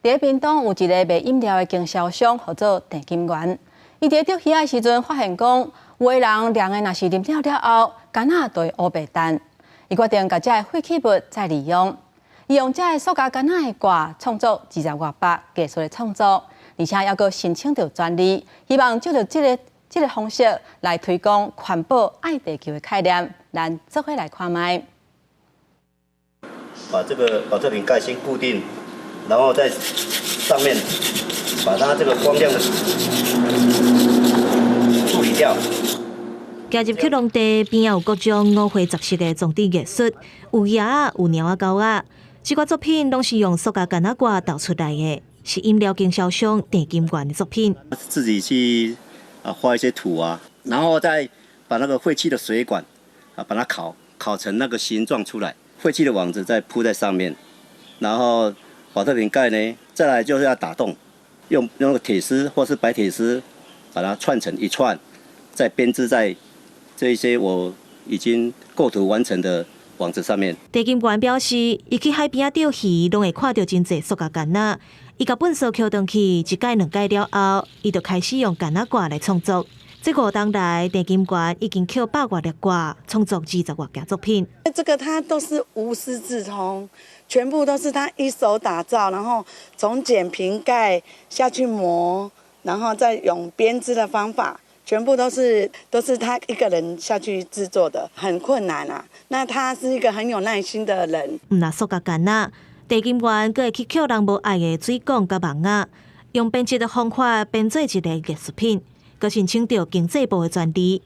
在屏东有一个卖饮料的经销商，叫做郑金源。伊在钓鱼的时阵发现讲，有的人量的若是啉了后，干仔就会乌白蛋。伊决定把这个废弃物再利用，伊用这个塑胶干仔的挂创作20外百技术的创作，而且还阁申请到专利，希望借着这个方式来推广环保、爱地球的概念。咱做伙来看卖。把这个保特瓶盖先固定，然后在上面把它这个光亮的处理掉。加入去农地边有各种五花杂色的装置艺术，有鸭啊，有鸟啊，狗啊。这款作品拢是用塑胶干仔挂导出来的，是饮料经销商郑金源的作品。自己去画一些图啊，然后再把那个废弃的水管把它烤成那个形状出来，废弃的网子再铺在上面，然后保特瓶盖呢，再来就是要打洞，用那个铁丝或是白铁丝把它串成一串，再编织在这一些我已经构图完成的网子上面。郑金源表示，伊去海边钓鱼，拢会看到真侪塑胶干仔。伊甲本扫捡回去，一届两届了后，伊就开始用干仔挂来创作。这5年来，郑金源已经捡100多粒挂，创作20多件作品。这个他都是无师自通，全部都是他一手打造，然后从剪瓶盖下去磨，然后再用编织的方法。全部都是他一个人下去制作的，很困难啊。那他是一个很有耐心的人。唔那塑胶干仔，郑金源佫会去捡人无爱的水管甲网仔，用编辑的方法编做一个艺术品，佫申请到经济部的专利。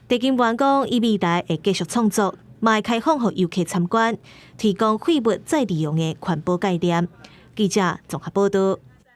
郑金源讲，伊未来会继续创作，嘛会开放予游客参观，提供废物再利用的环保概念。记者综合报道。